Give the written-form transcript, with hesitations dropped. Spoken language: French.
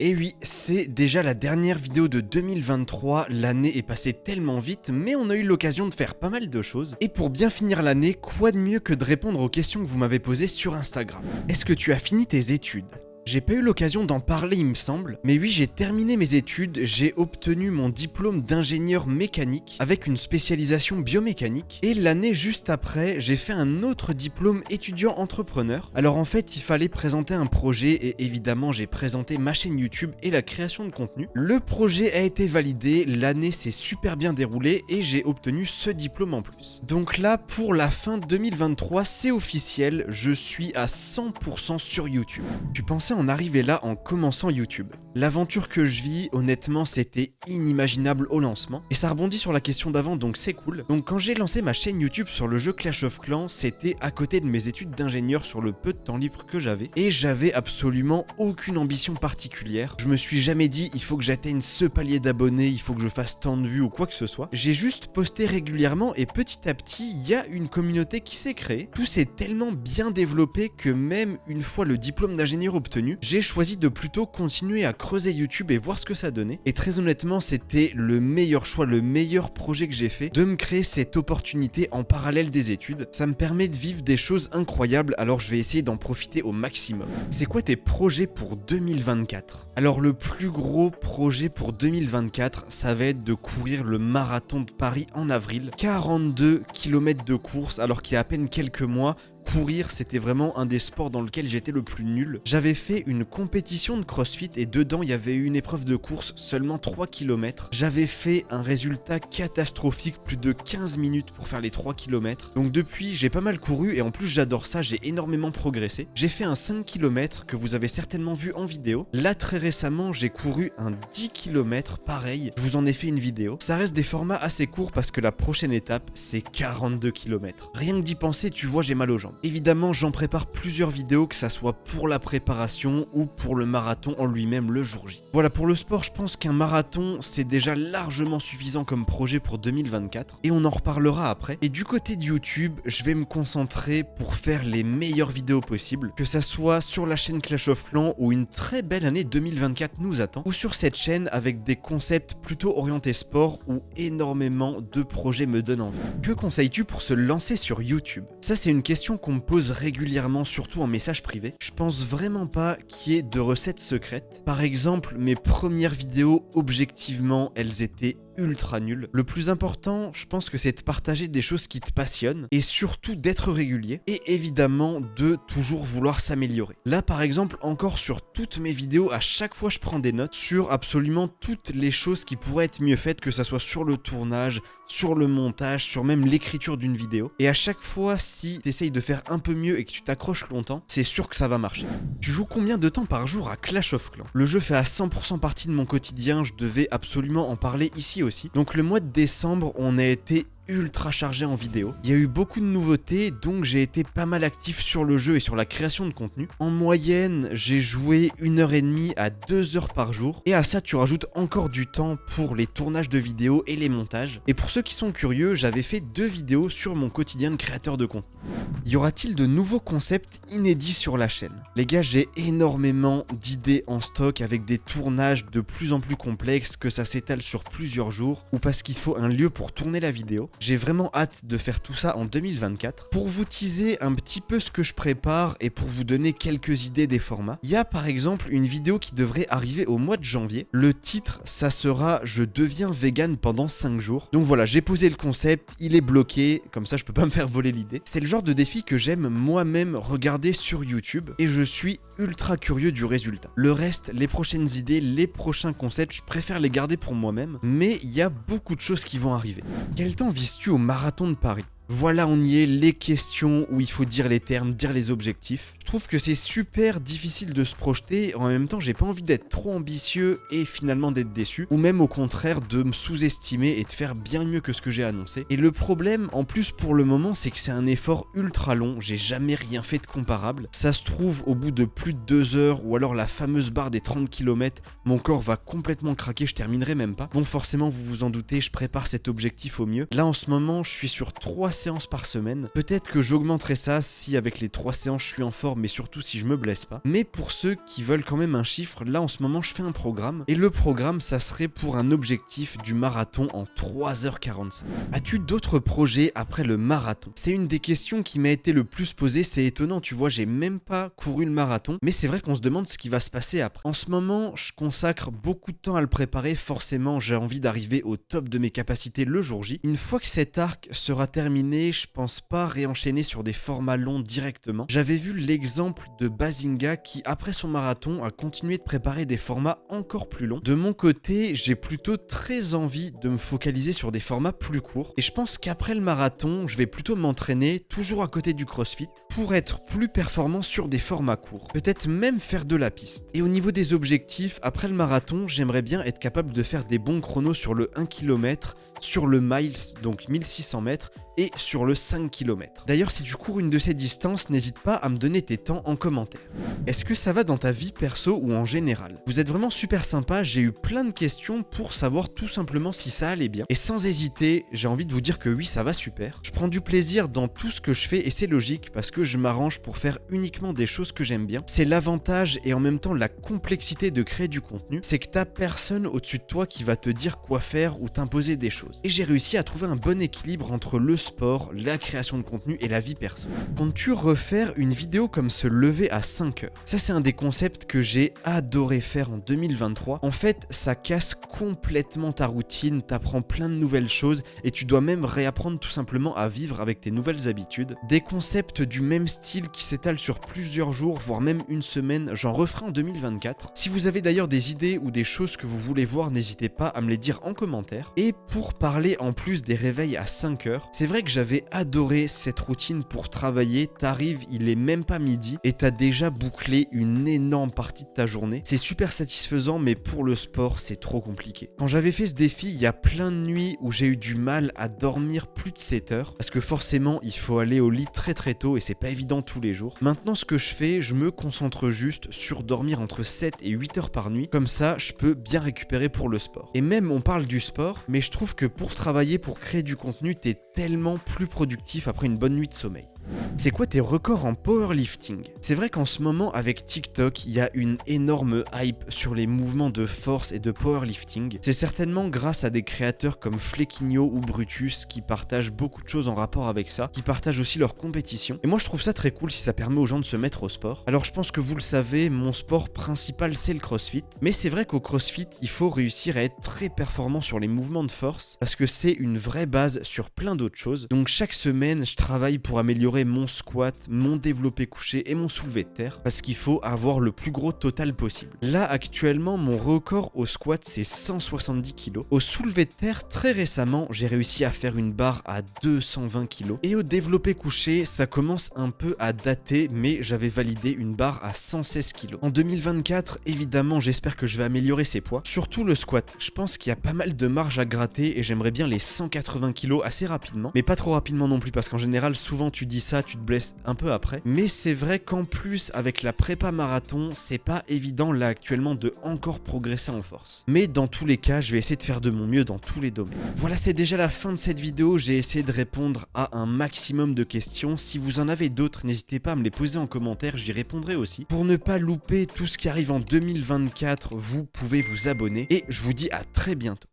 Et oui, c'est déjà la dernière vidéo de 2023, l'année est passée tellement vite, mais on a eu l'occasion de faire pas mal de choses. Et pour bien finir l'année, quoi de mieux que de répondre aux questions que vous m'avez posées sur Instagram. Est-ce que tu as fini tes études ? J'ai pas eu l'occasion d'en parler il me semble, mais oui j'ai terminé mes études, j'ai obtenu mon diplôme d'ingénieur mécanique avec une spécialisation biomécanique et l'année juste après j'ai fait un autre diplôme étudiant entrepreneur. Alors en fait il fallait présenter un projet et évidemment j'ai présenté ma chaîne YouTube et la création de contenu. Le projet a été validé, l'année s'est super bien déroulée et j'ai obtenu ce diplôme en plus. Donc là pour la fin 2023 c'est officiel, je suis à 100% sur YouTube. Tu pensais en arriver là en commençant YouTube. L'aventure que je vis, honnêtement, c'était inimaginable au lancement. Et ça rebondit sur la question d'avant, donc c'est cool. Donc quand j'ai lancé ma chaîne YouTube sur le jeu Clash of Clans, c'était à côté de mes études d'ingénieur sur le peu de temps libre que j'avais. Et j'avais absolument aucune ambition particulière. Je me suis jamais dit, il faut que j'atteigne ce palier d'abonnés, il faut que je fasse tant de vues ou quoi que ce soit. J'ai juste posté régulièrement et petit à petit, il y a une communauté qui s'est créée. Tout s'est tellement bien développé que même une fois le diplôme d'ingénieur obtenu, j'ai choisi de plutôt continuer à creuser YouTube et voir ce que ça donnait. Et très honnêtement, c'était le meilleur choix, le meilleur projet que j'ai fait, de me créer cette opportunité en parallèle des études. Ça me permet de vivre des choses incroyables, alors je vais essayer d'en profiter au maximum. C'est quoi tes projets pour 2024 ? Alors le plus gros projet pour 2024, ça va être de courir le marathon de Paris en avril. 42 km de course, alors qu'il y a à peine quelques mois, courir, c'était vraiment un des sports dans lequel j'étais le plus nul. J'avais fait une compétition de CrossFit et dedans, il y avait eu une épreuve de course, seulement 3 km. J'avais fait un résultat catastrophique, plus de 15 minutes pour faire les 3 km. Donc depuis, j'ai pas mal couru et en plus, j'adore ça, j'ai énormément progressé. J'ai fait un 5 km que vous avez certainement vu en vidéo. Là, très récemment, j'ai couru un 10 km, pareil, je vous en ai fait une vidéo. Ça reste des formats assez courts parce que la prochaine étape, c'est 42 km. Rien que d'y penser, tu vois, j'ai mal aux jambes. Évidemment, j'en prépare plusieurs vidéos, que ça soit pour la préparation ou pour le marathon en lui-même le jour J. Voilà, pour le sport, je pense qu'un marathon, c'est déjà largement suffisant comme projet pour 2024 et on en reparlera après. Et du côté de YouTube, je vais me concentrer pour faire les meilleures vidéos possibles, que ça soit sur la chaîne Clash of Clans où une très belle année 2024 nous attend, ou sur cette chaîne avec des concepts plutôt orientés sport où énormément de projets me donnent envie. Que conseilles-tu pour se lancer sur YouTube ? Ça, c'est une question qu'on me pose régulièrement, surtout en message privé. Je pense vraiment pas qu'il y ait de recettes secrètes. Par exemple, mes premières vidéos, objectivement, elles étaient ultra nul. Le plus important, je pense que c'est de partager des choses qui te passionnent et surtout d'être régulier et évidemment de toujours vouloir s'améliorer. Là par exemple, encore sur toutes mes vidéos, à chaque fois je prends des notes sur absolument toutes les choses qui pourraient être mieux faites, que ça soit sur le tournage, sur le montage, sur même l'écriture d'une vidéo. Et à chaque fois, si tu essayes de faire un peu mieux et que tu t'accroches longtemps, c'est sûr que ça va marcher. Tu joues combien de temps par jour à Clash of Clans ? Le jeu fait à 100% partie de mon quotidien, je devais absolument en parler ici aussi. Donc le mois de décembre, on a été ultra chargé en vidéo. Il y a eu beaucoup de nouveautés, donc j'ai été pas mal actif sur le jeu et sur la création de contenu. En moyenne, j'ai joué 1h30 à 2h par jour. Et à ça, tu rajoutes encore du temps pour les tournages de vidéos et les montages. Et pour ceux qui sont curieux, j'avais fait 2 vidéos sur mon quotidien de créateur de contenu. Y aura-t-il de nouveaux concepts inédits sur la chaîne ? Les gars, j'ai énormément d'idées en stock avec des tournages de plus en plus complexes, que ça s'étale sur plusieurs jours, ou parce qu'il faut un lieu pour tourner la vidéo. J'ai vraiment hâte de faire tout ça en 2024. Pour vous teaser un petit peu ce que je prépare et pour vous donner quelques idées des formats, il y a par exemple une vidéo qui devrait arriver au mois de janvier. Le titre, ça sera « Je deviens vegan pendant 5 jours ». Donc voilà, j'ai posé le concept, il est bloqué, comme ça je peux pas me faire voler l'idée. C'est le genre de défi que j'aime moi-même regarder sur YouTube et je suis ultra curieux du résultat. Le reste, les prochaines idées, les prochains concepts, je préfère les garder pour moi-même, mais il y a beaucoup de choses qui vont arriver. Quel temps vises-tu au marathon de Paris ? Voilà, on y est, les questions où il faut dire les termes, dire les objectifs. Je trouve que c'est super difficile de se projeter, en même temps j'ai pas envie d'être trop ambitieux et finalement d'être déçu, ou même au contraire de me sous-estimer et de faire bien mieux que ce que j'ai annoncé. Et le problème, en plus pour le moment, c'est que c'est un effort ultra long, j'ai jamais rien fait de comparable. Ça se trouve, au bout de plus de 2 heures, ou alors la fameuse barre des 30 km, mon corps va complètement craquer, je terminerai même pas. Bon, forcément, vous vous en doutez, je prépare cet objectif au mieux. Là, en ce moment, je suis sur 3 séances par semaine. Peut-être que j'augmenterai ça si avec les 3 séances je suis en forme, mais surtout si je me blesse pas. Mais pour ceux qui veulent quand même un chiffre, là en ce moment je fais un programme. Et le programme, ça serait pour un objectif du marathon en 3h45. As-tu d'autres projets après le marathon? C'est une des questions qui m'a été le plus posée. C'est étonnant, tu vois, j'ai même pas couru le marathon. Mais c'est vrai qu'on se demande ce qui va se passer après. En ce moment, je consacre beaucoup de temps à le préparer. Forcément, j'ai envie d'arriver au top de mes capacités le jour J. Une fois que cet arc sera terminé, je pense pas réenchaîner sur des formats longs directement. J'avais vu l'exemple de Bazinga qui, après son marathon, a continué de préparer des formats encore plus longs. De mon côté, j'ai plutôt très envie de me focaliser sur des formats plus courts. Et je pense qu'après le marathon, je vais plutôt m'entraîner, toujours à côté du CrossFit, pour être plus performant sur des formats courts. Peut-être même faire de la piste. Et au niveau des objectifs, après le marathon, j'aimerais bien être capable de faire des bons chronos sur le 1 km, sur le miles, donc 1600 mètres, et sur le 5 km. D'ailleurs, si tu cours une de ces distances, n'hésite pas à me donner tes temps en commentaire. Est-ce que ça va dans ta vie perso ou en général? Vous êtes vraiment super sympa, j'ai eu plein de questions pour savoir tout simplement si ça allait bien. Et sans hésiter, j'ai envie de vous dire que oui, ça va super. Je prends du plaisir dans tout ce que je fais et c'est logique parce que je m'arrange pour faire uniquement des choses que j'aime bien. C'est l'avantage et en même temps la complexité de créer du contenu, c'est que t'as personne au-dessus de toi qui va te dire quoi faire ou t'imposer des choses. Et j'ai réussi à trouver un bon équilibre entre le sport, la création de contenu et la vie perso. Comptes-tu refaire une vidéo comme se lever à 5 heures? Ça, c'est un des concepts que j'ai adoré faire en 2023. En fait, ça casse complètement ta routine, t'apprends plein de nouvelles choses et tu dois même réapprendre tout simplement à vivre avec tes nouvelles habitudes. Des concepts du même style qui s'étalent sur plusieurs jours, voire même une semaine, j'en referai en 2024. Si vous avez d'ailleurs des idées ou des choses que vous voulez voir, n'hésitez pas à me les dire en commentaire. Et pour parler en plus des réveils à 5 heures, c'est vrai que j'avais adoré cette routine pour travailler. T'arrives, il est même pas midi et t'as déjà bouclé une énorme partie de ta journée. C'est super satisfaisant, mais pour le sport, c'est trop compliqué. Quand j'avais fait ce défi, il y a plein de nuits où j'ai eu du mal à dormir plus de 7 heures parce que forcément, il faut aller au lit très très tôt et c'est pas évident tous les jours. Maintenant, ce que je fais, je me concentre juste sur dormir entre 7 et 8 heures par nuit. Comme ça, je peux bien récupérer pour le sport. Et même, on parle du sport, mais je trouve que pour travailler, pour créer du contenu, t'es tellement plus productif après une bonne nuit de sommeil. C'est quoi tes records en powerlifting? C'est vrai qu'en ce moment avec TikTok, il y a une énorme hype sur les mouvements de force et de powerlifting. C'est certainement grâce à des créateurs comme Flequinho ou Brutus qui partagent beaucoup de choses en rapport avec ça, qui partagent aussi leurs compétitions. Et moi je trouve ça très cool si ça permet aux gens de se mettre au sport. Alors je pense que vous le savez, mon sport principal c'est le CrossFit. Mais c'est vrai qu'au CrossFit, il faut réussir à être très performant sur les mouvements de force parce que c'est une vraie base sur plein d'autres choses. Donc chaque semaine, je travaille pour améliorer mon squat, mon développé couché et mon soulevé de terre parce qu'il faut avoir le plus gros total possible. Là actuellement mon record au squat c'est 170 kg. Au soulevé de terre très récemment j'ai réussi à faire une barre à 220 kg et au développé couché ça commence un peu à dater mais j'avais validé une barre à 116 kg. En 2024 évidemment j'espère que je vais améliorer ces poids, surtout le squat. Je pense qu'il y a pas mal de marge à gratter et j'aimerais bien les 180 kg assez rapidement, mais pas trop rapidement non plus parce qu'en général souvent tu dis ça, tu te blesses un peu après. Mais c'est vrai qu'en plus, avec la prépa marathon, c'est pas évident là actuellement de encore progresser en force. Mais dans tous les cas, je vais essayer de faire de mon mieux dans tous les domaines. Voilà, c'est déjà la fin de cette vidéo. J'ai essayé de répondre à un maximum de questions. Si vous en avez d'autres, n'hésitez pas à me les poser en commentaire, j'y répondrai aussi. Pour ne pas louper tout ce qui arrive en 2024, vous pouvez vous abonner. Et je vous dis à très bientôt.